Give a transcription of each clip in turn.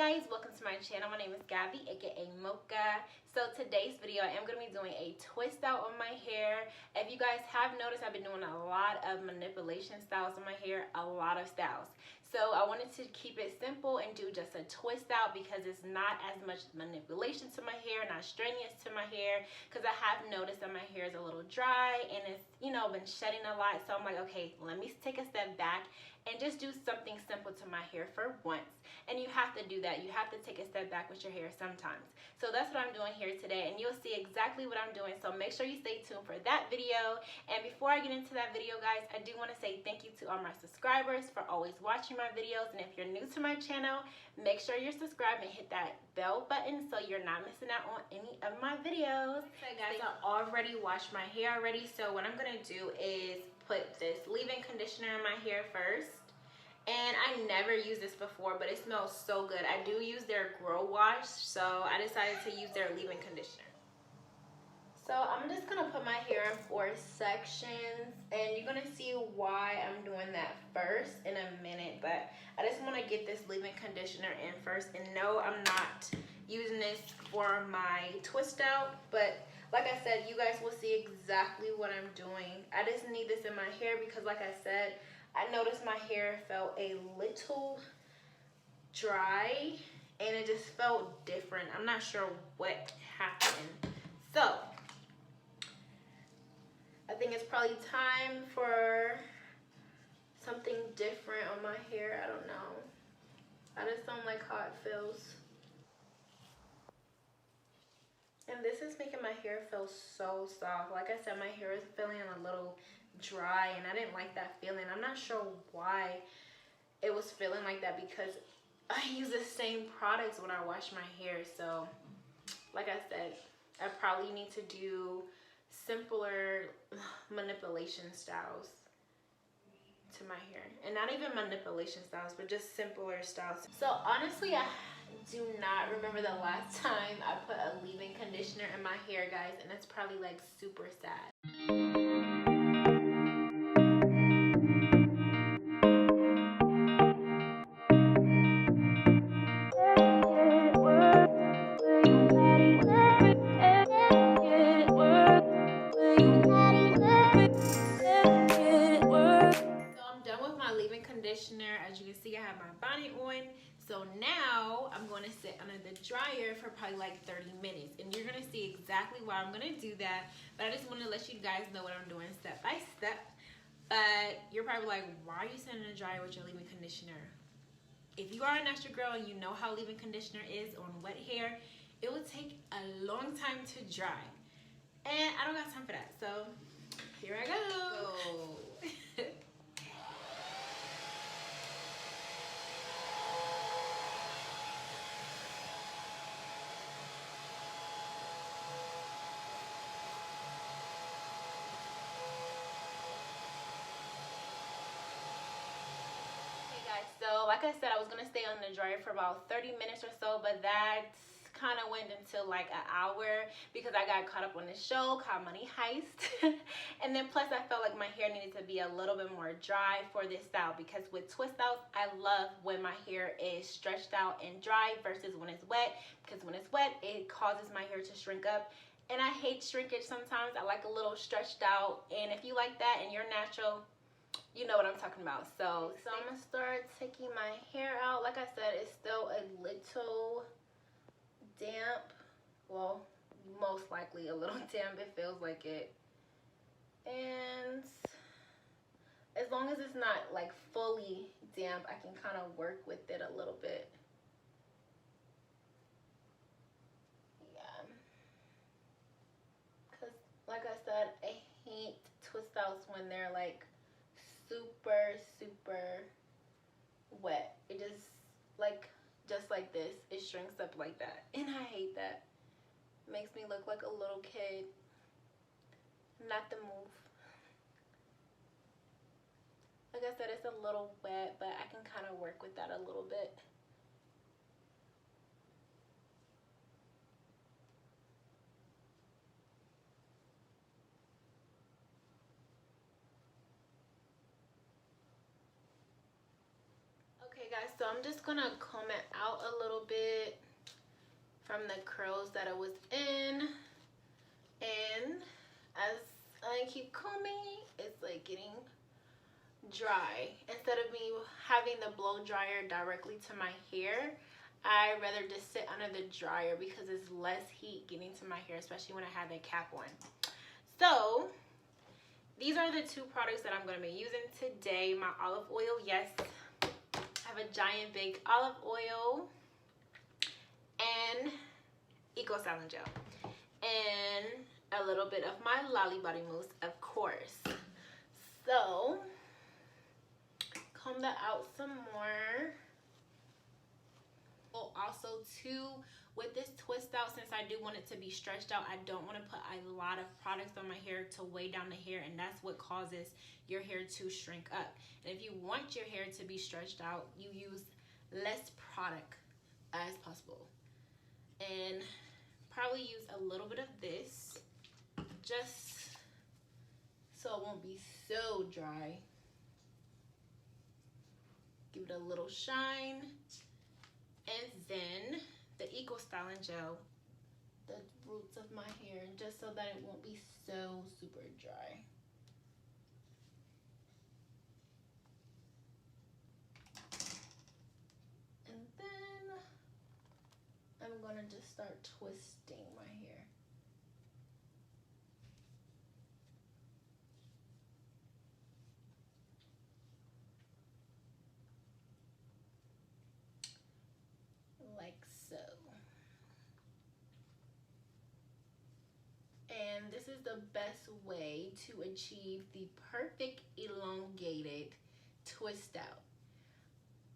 guys, welcome to my channel. My name is Gabby, aka Mocha. So today's video, I am going to be doing a twist out on my hair. If you guys have noticed, I've been doing a lot of manipulation styles on my hair, a lot of styles. So I wanted to keep it simple and do just a twist out because it's not as much manipulation to my hair, not strenuous to my hair, because I have noticed that my hair is a little dry and it's, been shedding a lot. So I'm like, okay, let me take a step back and just do something simple to my hair for once. And you have to do that. You have to take a step back with your hair sometimes. So that's what I'm doing here today, and you'll see exactly what I'm doing. So make sure you stay tuned for that video. And before I get into that video, guys, I do want to say thank you to all my subscribers for always watching my videos. And if you're new to my channel, make sure you're subscribed and hit that bell button so you're not missing out on any of my videos. Okay, guys, I already washed my hair already. So what I'm going to do is put this leave-in conditioner in my hair first. And I never used this before, but it smells so good. I do use their Grow Wash, so I decided to use their leave-in conditioner. So I'm just gonna put my hair in 4 sections, and you're gonna see why I'm doing that first in a minute. But I just want to get this leave-in conditioner in first. And no, I'm not using this for my twist out, but like I said, you guys will see exactly what I'm doing. I just need this in my hair because, like I said, I noticed my hair felt a little dry and it just felt different. I'm not sure what happened. So I think it's probably time for something different on my hair. I don't know. I just don't like how it feels. And this is making my hair feel so soft. Like I said, my hair is feeling a little dry and I didn't like that feeling. I'm not sure why it was feeling like that because I use the same products when I wash my hair. So like I said, I probably need to do simpler manipulation styles to my hair, and not even manipulation styles, but just simpler styles. So honestly, I do not remember the last time I put a leave-in conditioner in my hair, guys, and it's probably like super sad. Conditioner. As you can see, I have my bonnet on. So now I'm going to sit under the dryer for probably like 30 minutes, and you're going to see exactly why I'm going to do that. But I just want to let you guys know what I'm doing step by step. But you're probably like, why are you sitting in the dryer with your leave-in conditioner? If you are a natural girl and you know how leave-in conditioner is on wet hair, it will take a long time to dry, and I don't got time for that. So here I go. So like I said, I was going to stay on the dryer for about 30 minutes or so, but that kind of went until like an hour because I got caught up on this show called Money Heist. And then plus I felt like my hair needed to be a little bit more dry for this style, because with twist outs, I love when my hair is stretched out and dry versus when it's wet, because when it's wet, it causes my hair to shrink up. And I hate shrinkage sometimes. I like a little stretched out, and if you like that and you're natural, you know what I'm talking about. So I'm gonna start taking my hair out. Like I said, it's still a little damp. Well, most likely a little damp. It feels like it. And as long as it's not like fully damp, I can kind of work with it a little bit. Yeah. Because like I said, I hate twist outs when they're like super wet. It just like this, it shrinks up like that, and I hate that. It makes me look like a little kid. Not the move. Like I said, it's a little wet, but I can kind of work with that a little bit. guys, so I'm just gonna comb it out a little bit from the curls that I was in. And as I keep combing, it's like getting dry. Instead of me having the blow dryer directly to my hair, I rather just sit under the dryer because it's less heat getting to my hair, especially when I have that cap on. So these are the two products that I'm going to be using today. My olive oil, yes, I have a giant big olive oil, and Eco Styling Gel, and a little bit of my Lolly Body Mousse, of course. So comb that out some more. Also too, with this twist out, since I do want it to be stretched out, I don't want to put a lot of products on my hair to weigh down the hair, and that's what causes your hair to shrink up. And if you want your hair to be stretched out, you use less product as possible. And probably use a little bit of this just so it won't be so dry. Give it a little shine. And then the Eco Styling Gel, the roots of my hair, just so that it won't be so super dry. And then I'm gonna just start twisting my hair. Like so. And this is the best way to achieve the perfect elongated twist out.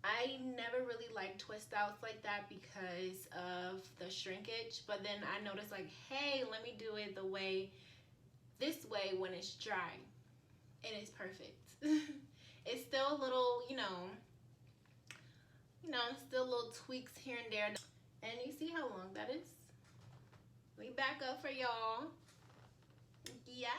I never really liked twist outs like that because of the shrinkage, but then I noticed like, hey, let me do it the way, this way when it's dry, and it's perfect. It's still a little, still little tweaks here and there. And you see how long that is? We back up for y'all. Yes.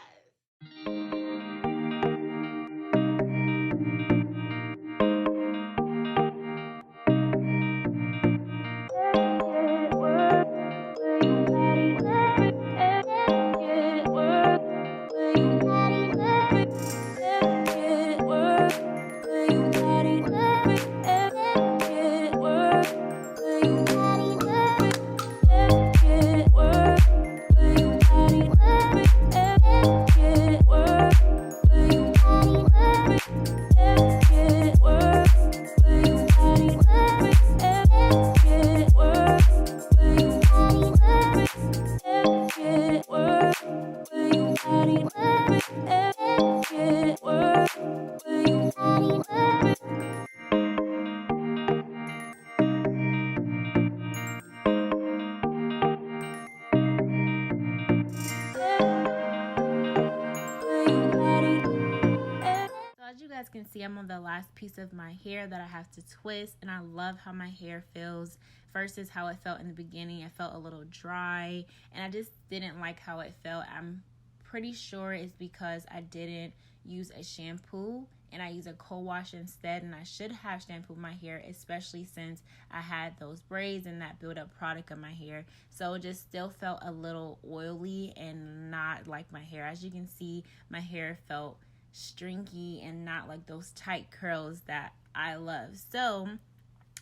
Can see I'm on the last piece of my hair that I have to twist, and I love how my hair feels versus how it felt in the beginning. It felt a little dry, and I just didn't like how it felt. I'm pretty sure it's because I didn't use a shampoo and I use a co-wash instead, and I should have shampooed my hair, especially since I had those braids and that build-up product on my hair. So it just still felt a little oily and not like my hair. As you can see, my hair felt stringy and not like those tight curls that I love. So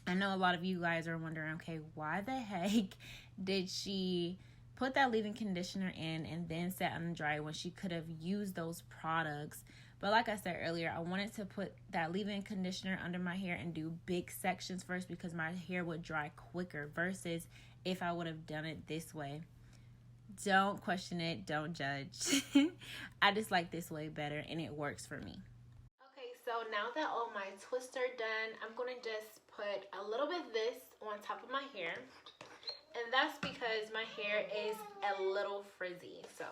I know a lot of you guys are wondering, okay, why the heck did she put that leave-in conditioner in and then set on the dryer when she could have used those products? But like I said earlier, I wanted to put that leave-in conditioner under my hair and do big sections first because my hair would dry quicker versus if I would have done it this way. Don't question it, don't judge. I just like this way better, and it works for me. Okay, so now that all my twists are done, I'm gonna just put a little bit of this on top of my hair, and that's because my hair is a little frizzy. So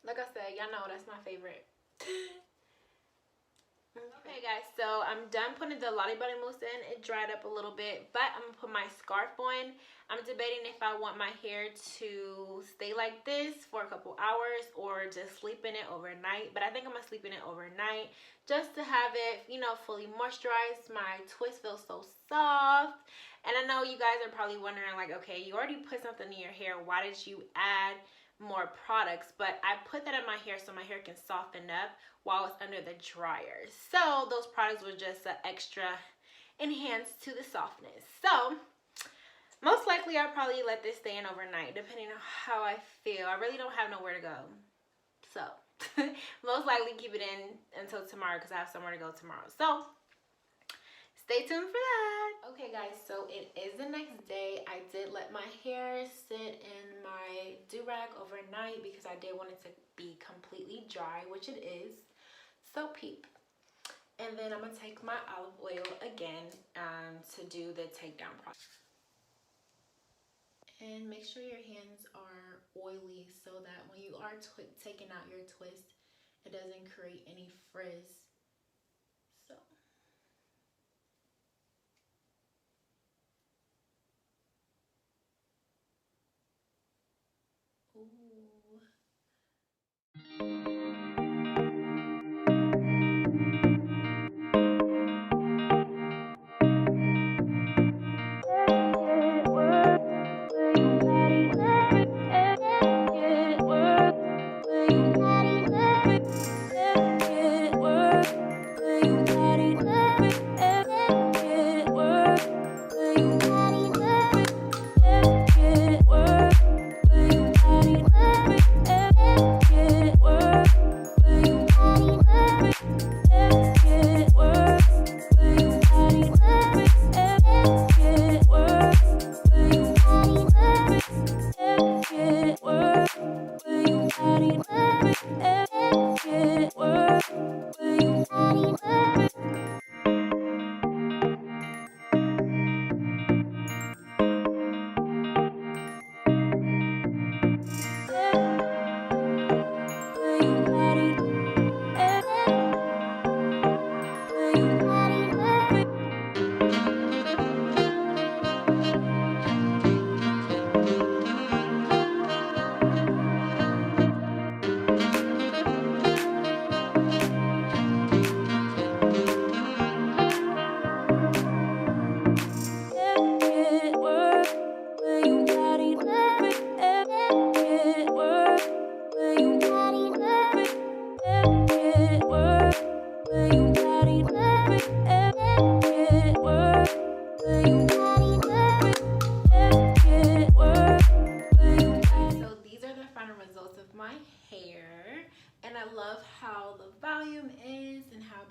like I said, y'all know that's my favorite. Okay guys, so so I'm done putting the Lotta body mousse in. It dried up a little bit, but I'm gonna put my scarf on. I'm debating if I want my hair to stay like this for a couple hours or just sleep in it overnight. But I think I'm gonna sleep in it overnight just to have it, you know, fully moisturized. My twist feels so soft. And I know you guys are probably wondering, like, okay, you already put something in your hair. Why did you add more products? But I put that in my hair so my hair can soften up while it's under the dryer. So those products were just an extra enhance to the softness. So most likely I'll probably let this stay in overnight depending on how I feel. I really don't have nowhere to go. So most likely keep it in until tomorrow because I have somewhere to go tomorrow. So stay tuned for that. Okay guys, so it is the next day. I did let my hair sit in my do-rag overnight because I did want it to be completely dry, which it is. So peep. And then I'm going to take my olive oil again to do the takedown process. And make sure your hands are oily so that when you are taking out your twist, it doesn't create any frizz. So. Ooh.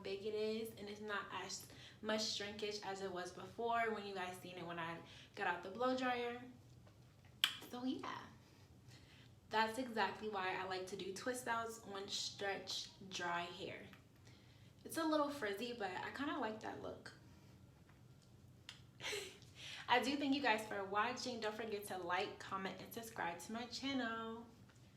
Big it is, and it's not as much shrinkage as it was before when you guys seen it when I got out the blow dryer. So yeah, that's exactly why I like to do twist outs on stretch dry hair. It's a little frizzy, but I kind of like that look. I do thank you guys for watching. Don't forget to like, comment, and subscribe to my channel.